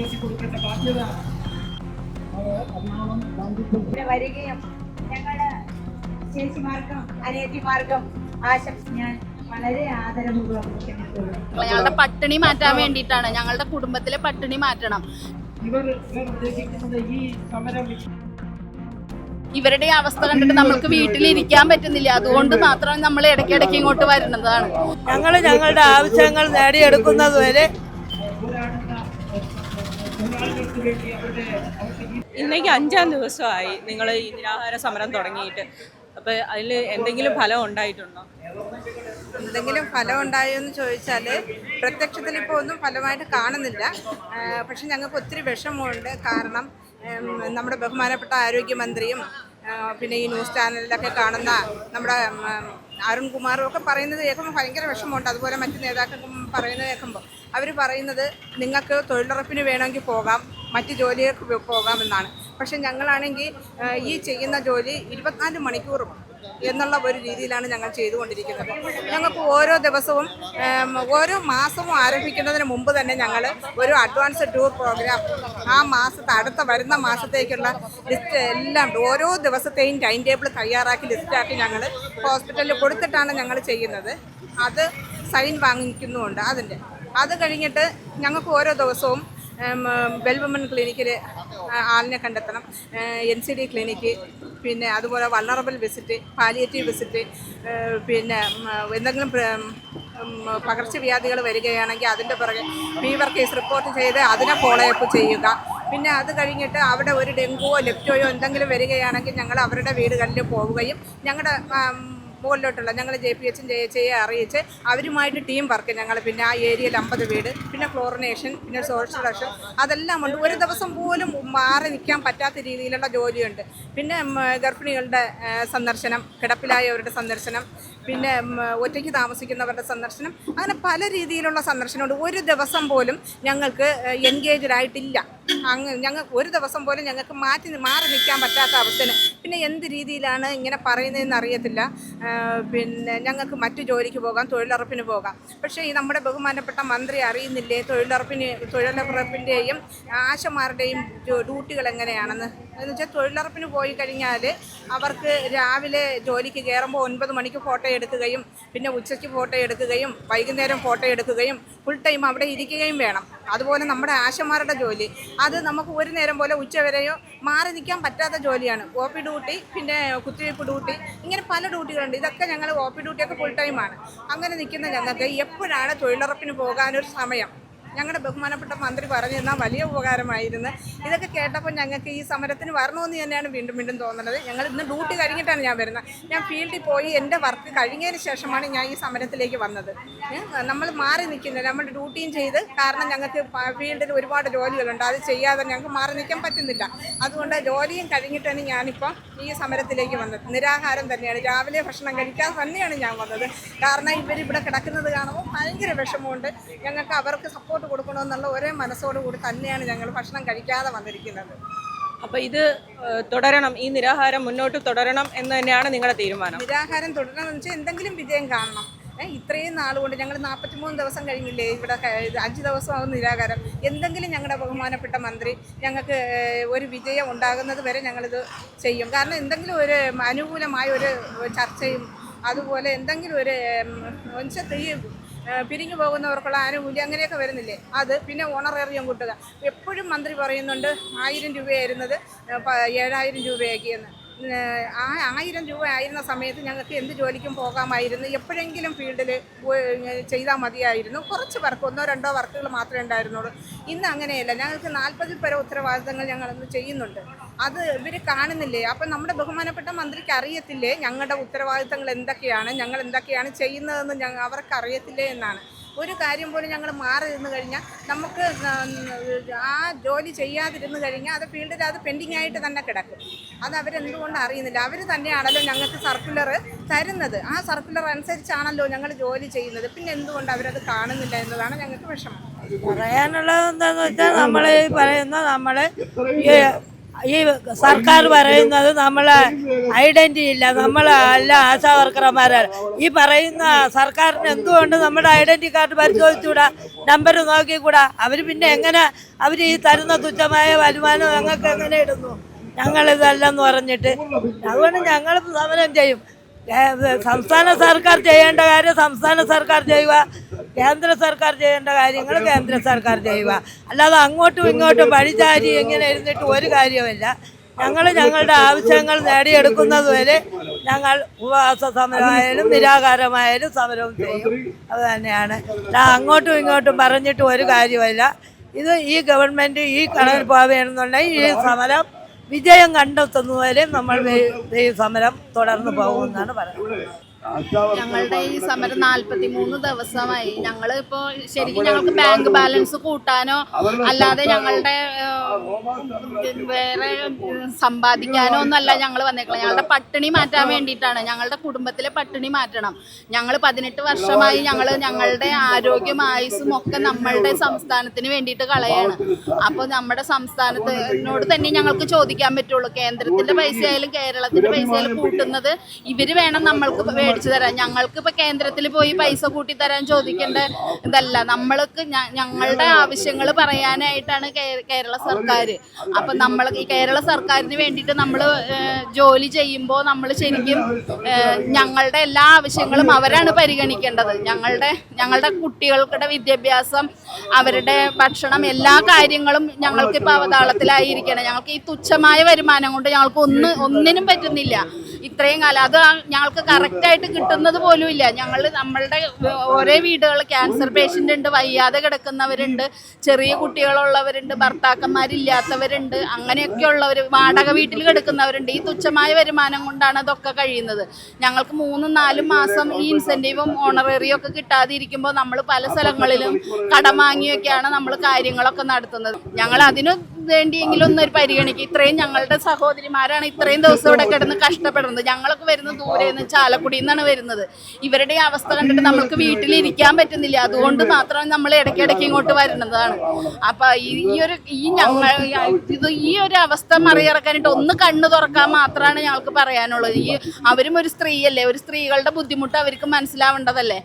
ഉയർത്തിക്കൊടുക്കേണ്ട ബാധ്യത വരികയും ഞങ്ങളുടെ ചേച്ചിമാർക്കും അനിയത്തിമാർക്കും ആശംസ ഞാൻ വളരെ ആദരപൂർവ്വം ഞങ്ങളുടെ പട്ടിണി മാറ്റാൻ വേണ്ടിയിട്ടാണ്. ഞങ്ങളുടെ കുടുംബത്തിലെ പട്ടിണി മാറ്റണം. ഇവർ ഉദ്ദേശിക്കുന്നത് ഈ സമരം ഇവരുടെ അവസ്ഥ കണ്ടിട്ട് നമ്മൾക്ക് വീട്ടിലിരിക്കാൻ പറ്റുന്നില്ല. അതുകൊണ്ട് മാത്രം നമ്മൾ ഇടയ്ക്കിടയ്ക്ക് ഇങ്ങോട്ട് വരുന്നതാണ്. ഞങ്ങൾ ഞങ്ങളുടെ ആവശ്യങ്ങൾ നേടിയെടുക്കുന്നത് വരെ ഇന്നേക്ക് 5-ാം ദിവസമായി നിങ്ങൾ ഈ നിരാഹാര സമരം തുടങ്ങിയിട്ട്. അപ്പോൾ അതിൽ എന്തെങ്കിലും ഫലം ഉണ്ടായിട്ടുണ്ടോ? എന്തെങ്കിലും ഫലം ഉണ്ടായോ എന്ന് ചോദിച്ചാൽ പ്രത്യക്ഷത്തിൽ ഇപ്പോൾ ഒന്നും ഫലമായിട്ട് കാണുന്നില്ല. പക്ഷെ ഞങ്ങൾക്ക് ഒത്തിരി വിഷമമുണ്ട്. കാരണം നമ്മുടെ ബഹുമാനപ്പെട്ട ആരോഗ്യമന്ത്രിയും പിന്നെ ഈ ന്യൂസ് ചാനലിലൊക്കെ കാണുന്ന നമ്മുടെ അരുൺകുമാറും ഒക്കെ പറയുന്നത് കേൾക്കുമ്പോൾ ഭയങ്കര വിഷമമുണ്ട്. അതുപോലെ മറ്റു നേതാക്കൾക്കും പറയുന്നത് കേൾക്കുമ്പോൾ അവർ പറയുന്നത് നിങ്ങൾക്ക് തൊഴിലുറപ്പിന് വേണമെങ്കിൽ പോകാം, മറ്റ് ജോലികൾക്ക് പോകാമെന്നാണ്. പക്ഷെ ഞങ്ങളാണെങ്കിൽ ഈ ചെയ്യുന്ന ജോലി 24 മണിക്കൂറും എന്നുള്ള ഒരു രീതിയിലാണ് ഞങ്ങൾ ചെയ്തുകൊണ്ടിരിക്കുന്നത്. ഞങ്ങൾക്ക് ഓരോ ദിവസവും ഓരോ മാസവും ആരംഭിക്കുന്നതിന് മുമ്പ് തന്നെ ഞങ്ങൾ ഒരു അഡ്വാൻസ് ടൂർ പ്രോഗ്രാം ആ അടുത്ത വരുന്ന മാസത്തേക്കുള്ള ലിസ്റ്റ് എല്ലാം ഓരോ ദിവസത്തെയും ടൈം ടേബിൾ തയ്യാറാക്കി ലിസ്റ്റാക്കി ഞങ്ങൾ ഹോസ്പിറ്റലിൽ കൊടുത്തിട്ടാണ് ഞങ്ങൾ ചെയ്യുന്നത്. അത് സൈൻ വാങ്ങിക്കുന്നുമുണ്ട്. അത് കഴിഞ്ഞിട്ട് ഞങ്ങൾക്ക് ഓരോ ദിവസവും വെൽവുമൺ ക്ലിനിക്കിൽ ആളിനെ കണ്ടെത്തണം, NCD ക്ലിനിക്ക്, പിന്നെ അതുപോലെ വൾണറബിൾ വിസിറ്റ്, പാലിയേറ്റീവ് വിസിറ്റ്, പിന്നെ എന്തെങ്കിലും പകർച്ചവ്യാധികൾ വരികയാണെങ്കിൽ അതിൻ്റെ പുറകെ ഫീവർ കേസ് റിപ്പോർട്ട് ചെയ്ത് അതിനെ ഫോളോ അപ്പ് ചെയ്യുക. പിന്നെ അത് കഴിഞ്ഞിട്ട് അവിടെ ഒരു ഡെങ്കുവോ ലെപ്റ്റോയോ എന്തെങ്കിലും വരികയാണെങ്കിൽ ഞങ്ങൾ അവരുടെ വീടുകളിൽ പോവുകയും ഞങ്ങളുടെ മുകളിലോട്ടുള്ള ഞങ്ങൾ JPHും JHയെ അറിയിച്ച് അവരുമായിട്ട് ടീം വർക്ക് ഞങ്ങൾ പിന്നെ ആ ഏരിയയിൽ 50 വീട്, പിന്നെ ക്ലോറിനേഷൻ, പിന്നെ സോഷ്യൽ ആക്ഷൻ അതെല്ലാം ഉണ്ട്. ഒരു ദിവസം പോലും മാറി നിൽക്കാൻ പറ്റാത്ത രീതിയിലുള്ള ജോലിയുണ്ട്. പിന്നെ ഗർഭിണികളുടെ സന്ദർശനം, കിടപ്പിലായവരുടെ സന്ദർശനം, പിന്നെ ഒറ്റയ്ക്ക് താമസിക്കുന്നവരുടെ സന്ദർശനം, അങ്ങനെ പല രീതിയിലുള്ള സന്ദർശനമുണ്ട്. ഒരു ദിവസം പോലും ഞങ്ങൾക്ക് എൻഗേജ്ഡ് ആയിട്ടില്ല. ഞങ്ങൾക്ക് ഒരു ദിവസം പോലും ഞങ്ങൾക്ക് മാറി നിൽക്കാൻ പറ്റാത്ത അവസ്ഥയാണ്. പിന്നെ എന്ത് രീതിയിലാണ് ഇങ്ങനെ പറയുന്നതെന്ന് അറിയത്തില്ല. പിന്നെ ഞങ്ങൾക്ക് മറ്റു ജോലിക്ക് പോകാം, തൊഴിലുറപ്പിന് പോകാം. പക്ഷേ ഈ നമ്മുടെ ബഹുമാനപ്പെട്ട മന്ത്രി അറിയുന്നില്ലേ തൊഴിലുറപ്പിൻ്റെയും ആശമാരുടെയും ഡ്യൂട്ടികൾ എങ്ങനെയാണെന്ന്? എന്ന് വെച്ചാൽ തൊഴിലുറപ്പിന് പോയി കഴിഞ്ഞാൽ അവർക്ക് രാവിലെ ജോലിക്ക് കയറുമ്പോൾ 9 മണിക്ക് ഫോട്ടോ എടുക്കുകയും പിന്നെ ഉച്ചയ്ക്ക് ഫോട്ടോ എടുക്കുകയും വൈകുന്നേരം ഫോട്ടോ എടുക്കുകയും ഫുൾ ടൈം അവിടെ ഇരിക്കുകയും വേണം. അതുപോലെ നമ്മുടെ ആശമാരുടെ ജോലി അത് നമുക്ക് ഒരു നേരം പോലെ ഉച്ചവരെയോ മാറി നിൽക്കാൻ പറ്റാത്ത ജോലിയാണ്. OP ഡ്യൂട്ടി, പിന്നെ കുത്തിവയ്പ്പ് ഡ്യൂട്ടി, ഇങ്ങനെ പല ഡ്യൂട്ടികളുണ്ട്. ഇതൊക്കെ ഞങ്ങൾ OP ഡ്യൂട്ടിയൊക്കെ ഫുൾ ടൈമാണ്. അങ്ങനെ നിൽക്കുന്ന ഞങ്ങൾക്ക് എപ്പോഴാണ് തൊഴിലുറപ്പിന് പോകാനൊരു സമയം? ഞങ്ങളുടെ ബഹുമാനപ്പെട്ട മന്ത്രി പറഞ്ഞു തന്നാൽ വലിയ ഉപകാരമായിരുന്നു. ഇതൊക്കെ കേട്ടപ്പോൾ ഞങ്ങൾക്ക് ഈ സമരത്തിന് വരണമെന്ന് തന്നെയാണ് വീണ്ടും വീണ്ടും തോന്നുന്നത്. ഞങ്ങൾ ഇന്ന് ഡ്യൂട്ടി കഴിഞ്ഞിട്ടാണ് ഞാൻ വരുന്നത്. ഞാൻ ഫീൽഡിൽ പോയി എൻ്റെ വർക്ക് കഴിഞ്ഞതിന് ശേഷമാണ് ഞാൻ ഈ സമരത്തിലേക്ക് വന്നത്. നമ്മൾ മാറി നിൽക്കുന്നത് നമ്മുടെ ഡ്യൂട്ടിയും ചെയ്ത്, കാരണം ഞങ്ങൾക്ക് ഫീൽഡിൽ ഒരുപാട് ജോലികളുണ്ട്, അത് ചെയ്യാതെ ഞങ്ങൾക്ക് മാറി നിൽക്കാൻ പറ്റുന്നില്ല. അതുകൊണ്ട് ജോലിയും കഴിഞ്ഞിട്ടാണ് ഞാനിപ്പോൾ ഈ സമരത്തിലേക്ക് വന്നത്. നിരാഹാരം തന്നെയാണ്, രാവിലെ ഭക്ഷണം കഴിക്കാതെ തന്നെയാണ് ഞാൻ വന്നത്. കാരണം ഇവരിവിടെ കിടക്കുന്നത് കാണുമ്പോൾ ഭയങ്കര വിഷമമുണ്ട്. ഞങ്ങൾക്ക് അവർക്ക് സപ്പോർട്ട് കൊടുക്കണമെന്നുള്ള ഒരേ മനസ്സോടുകൂടി തന്നെയാണ് ഞങ്ങൾ ഭക്ഷണം കഴിക്കാതെ വന്നിരിക്കുന്നത്. അപ്പോൾ ഇത് തുടരണം, ഈ നിരാഹാരം മുന്നോട്ട് തുടരണം എന്ന് തന്നെയാണ് നിങ്ങളുടെ തീരുമാനം? നിരാഹാരം തുടരണം എന്ന് വെച്ചാൽ എന്തെങ്കിലും വിജയം കാണണം. ഇത്രയും നാളുകൊണ്ട് ഞങ്ങൾ 43 ദിവസം കഴിഞ്ഞില്ലേ ഇവിടെ, 5 ദിവസമാകും നിരാഹാരം. എന്തെങ്കിലും ഞങ്ങളുടെ ബഹുമാനപ്പെട്ട മന്ത്രി ഞങ്ങൾക്ക് ഒരു വിജയം ഉണ്ടാകുന്നത് വരെ ഞങ്ങളിത് ചെയ്യും. കാരണം എന്തെങ്കിലും ഒരു അനുകൂലമായ ഒരു ചർച്ചയും അതുപോലെ എന്തെങ്കിലും ഒരു ഈ പിരിഞ്ഞു പോകുന്നവർക്കുള്ള ആനുകൂല്യം അങ്ങനെയൊക്കെ വരുന്നില്ലേ, അത് പിന്നെ ഓണറേറിയം കൂട്ടുക. എപ്പോഴും മന്ത്രി പറയുന്നുണ്ട് 1000 രൂപയായിരുന്നത് 7000 രൂപയാക്കിയെന്ന്. ആ 1000 രൂപ ആയിരുന്ന സമയത്ത് ഞങ്ങൾക്ക് എന്ത് ജോലിക്കും പോകാമായിരുന്നു. എപ്പോഴെങ്കിലും ഫീൽഡിൽ ചെയ്താൽ മതിയായിരുന്നു. കുറച്ച് വർക്ക്, 1-2 വർക്കുകൾ മാത്രമേ ഉണ്ടായിരുന്നുള്ളൂ. ഇന്ന് അങ്ങനെയല്ല, ഞങ്ങൾക്ക് 40 പേരെ ഉത്തരവാദിത്തങ്ങൾ ഞങ്ങളൊന്ന് ചെയ്യുന്നുണ്ട്. അത് ഇവർ കാണുന്നില്ലേ? അപ്പം നമ്മുടെ ബഹുമാനപ്പെട്ട മന്ത്രിക്ക് അറിയത്തില്ലേ ഞങ്ങളുടെ ഉത്തരവാദിത്തങ്ങൾ എന്തൊക്കെയാണ്, ഞങ്ങൾ എന്തൊക്കെയാണ് ചെയ്യുന്നതെന്ന് അവർക്ക് അറിയത്തില്ലേ എന്നാണ്. ഒരു കാര്യം പോലും ഞങ്ങൾ മാറി നിന്ന് കഴിഞ്ഞാൽ നമുക്ക് ആ ജോലി ചെയ്യാതിരുന്ന് കഴിഞ്ഞാൽ അത് ഫീൽഡിൽ അത് പെൻഡിങ് ആയിട്ട് തന്നെ കിടക്കും. അത് അവരെന്തുകൊണ്ട് അറിയുന്നില്ല? അവർ തന്നെയാണല്ലോ ഞങ്ങൾക്ക് സർക്കുലർ തരുന്നത്. ആ സർക്കുലർ അനുസരിച്ചാണല്ലോ ഞങ്ങൾ ജോലി ചെയ്യുന്നത്. പിന്നെ എന്തുകൊണ്ട് അവരത് കാണുന്നില്ല എന്നതാണ് ഞങ്ങൾക്ക് വിഷമം. പറയാനുള്ളത് എന്താണെന്ന് വെച്ചാൽ നമ്മൾ പറയുന്ന നമ്മൾ ഈ സർക്കാർ പറയുന്നത് നമ്മളെ ഐഡന്റിറ്റി ഇല്ല, നമ്മളല്ല ആശാ വർക്കർമാരാണ്. ഈ പറയുന്ന സർക്കാരിന് എന്തുകൊണ്ട് നമ്മുടെ ഐഡന്റിറ്റി കാർഡ് പരിശോധിച്ചുകൂടാ, നമ്പർ നോക്കിക്കൂടാ? അവർ പിന്നെ എങ്ങനെ അവർ ഈ തരുന്ന തുച്ഛമായ വരുമാനം ഞങ്ങൾക്ക് എങ്ങനെ ഇടുന്നു? ഞങ്ങളിതല്ലെന്ന് പറഞ്ഞിട്ട് അതുകൊണ്ട് ഞങ്ങൾ സമരം ചെയ്യും. സംസ്ഥാന സർക്കാർ ചെയ്യേണ്ട കാര്യം സംസ്ഥാന സർക്കാർ ചെയ്യുക, കേന്ദ്ര സർക്കാർ ചെയ്യേണ്ട കാര്യങ്ങൾ കേന്ദ്ര സർക്കാർ ചെയ്യുക. അല്ലാതെ അങ്ങോട്ടും ഇങ്ങോട്ടും വഴിചാരി ഇങ്ങനെ ഇരുന്നിട്ട് ഒരു കാര്യമില്ല. ഞങ്ങൾ ഞങ്ങളുടെ ആവശ്യങ്ങൾ നേടിയെടുക്കുന്നത് വരെ ഞങ്ങൾ ഉപവാസ സമരമായാലും നിരാകാരമായാലും സമരവും ചെയ്യും. അത് തന്നെയാണ്. അങ്ങോട്ടും ഇങ്ങോട്ടും പറഞ്ഞിട്ട് ഒരു കാര്യമില്ല. ഇത് ഈ ഗവൺമെൻറ് ഈ കണക്കിൽ പോവുകയാണെന്നുണ്ടെങ്കിൽ ഈ സമരം വിജയം കണ്ടെത്തുന്നവരെ നമ്മൾ ഈ സമരം തുടർന്ന് പോകുമെന്നാണ് പറയുന്നത്. ഞങ്ങളുടെ ഈ സമരം 43 ദിവസമായി. ഞങ്ങൾ ഇപ്പോൾ ശരിക്കും ഞങ്ങൾക്ക് ബാങ്ക് ബാലൻസ് കൂട്ടാനോ അല്ലാതെ ഞങ്ങളുടെ വേറെ സമ്പാദിക്കാനോ ഒന്നല്ല ഞങ്ങൾ വന്നേക്കണം. ഞങ്ങളുടെ പട്ടിണി മാറ്റാൻ വേണ്ടിയിട്ടാണ്. ഞങ്ങളുടെ കുടുംബത്തിലെ പട്ടിണി മാറ്റണം. ഞങ്ങൾ 18 വർഷമായി ഞങ്ങളുടെ ആരോഗ്യം ആയുസ്സും ഒക്കെ നമ്മളുടെ സംസ്ഥാനത്തിന് വേണ്ടിയിട്ട് കളയാണ്. അപ്പോൾ നമ്മുടെ സംസ്ഥാനത്തിനോട് തന്നെ ഞങ്ങൾക്ക് ചോദിക്കാൻ പറ്റുള്ളൂ. കേന്ദ്രത്തിൻ്റെ പൈസ ആയാലും കേരളത്തിൻ്റെ പൈസ ആയാലും കൂട്ടുന്നത് ഇവർ വേണം നമ്മൾക്ക് മേടിച്ചു തരാൻ. ഞങ്ങൾക്ക് ഇപ്പൊ കേന്ദ്രത്തിൽ പോയി പൈസ കൂട്ടി തരാൻ ചോദിക്കേണ്ട ഇതല്ല. നമ്മൾക്ക് ഞങ്ങളുടെ ആവശ്യങ്ങൾ പറയാനായിട്ടാണ് കേരള സർക്കാർ. അപ്പൊ നമ്മൾ ഈ കേരള സർക്കാരിന് വേണ്ടിയിട്ട് നമ്മൾ ജോലി ചെയ്യുമ്പോൾ നമ്മൾ ശരിക്കും ഞങ്ങളുടെ എല്ലാ ആവശ്യങ്ങളും അവരാണ് പരിഗണിക്കേണ്ടത്. ഞങ്ങളുടെ കുട്ടികൾക്കുടെ വിദ്യാഭ്യാസം, അവരുടെ ഭക്ഷണം, എല്ലാ കാര്യങ്ങളും ഞങ്ങൾക്ക് ഇപ്പൊ അവതാളത്തിലായിരിക്കണം. ഞങ്ങൾക്ക് ഈ തുച്ഛമായ വരുമാനം കൊണ്ട് ഞങ്ങൾക്ക് ഒന്നിനും പറ്റുന്നില്ല ഇത്രയും കാലം. അത് ഞങ്ങൾക്ക് കറക്റ്റായിട്ട് കിട്ടുന്നത് പോലും ഇല്ല. നമ്മളുടെ ഓരോ വീടുകൾ ക്യാൻസർ പേഷ്യൻ്റ് ഉണ്ട്, വയ്യാതെ കിടക്കുന്നവരുണ്ട്, ചെറിയ കുട്ടികളുള്ളവരുണ്ട്, ഭർത്താക്കന്മാരില്ലാത്തവരുണ്ട്, അങ്ങനെയൊക്കെ ഉള്ളവർ, വാടക വീട്ടിൽ കിടക്കുന്നവരുണ്ട്. ഈ തുച്ഛമായ വരുമാനം കൊണ്ടാണ് അതൊക്കെ കഴിയുന്നത്. ഞങ്ങൾക്ക് 3-4 മാസം ഈ ഇൻസെൻറ്റീവും ഓണറേറിയും ഒക്കെ കിട്ടാതിരിക്കുമ്പോൾ നമ്മൾ പല സ്ഥലങ്ങളിലും കടം വാങ്ങിയൊക്കെയാണ് നമ്മൾ കാര്യങ്ങളൊക്കെ നടത്തുന്നത്. ഞങ്ങൾ അതിനു വേണ്ടിയെങ്കിലും ഒന്നൊരു പരിഗണിക്കുക. ഇത്രയും ഞങ്ങളുടെ സഹോദരിമാരാണ് ഇത്രയും ദിവസം ഇവിടെ കിടന്ന് കഷ്ടപ്പെടുന്നത്. ഞങ്ങളൊക്കെ വരുന്നത് ദൂരെ നിന്ന് ചാലക്കുടിയിൽ നിന്നാണ് വരുന്നത്. ഇവരുടെ അവസ്ഥ കണ്ടിട്ട് നമ്മൾക്ക് വീട്ടിലിരിക്കാൻ പറ്റുന്നില്ല. അതുകൊണ്ട് മാത്രം നമ്മൾ ഇടയ്ക്കിടയ്ക്ക് ഇങ്ങോട്ട് വരുന്നതാണ്. അപ്പൊ ഈ ഒരു അവസ്ഥ മറികടക്കാനായിട്ട് ഒന്ന് കണ്ണു തുറക്കാൻ മാത്രമാണ് ഞങ്ങൾക്ക് പറയാനുള്ളത്. അവരും ഒരു സ്ത്രീയല്ലേ, ഒരു സ്ത്രീകളുടെ ബുദ്ധിമുട്ട് അവർക്ക് മനസ്സിലാവേണ്ടതല്ലേ.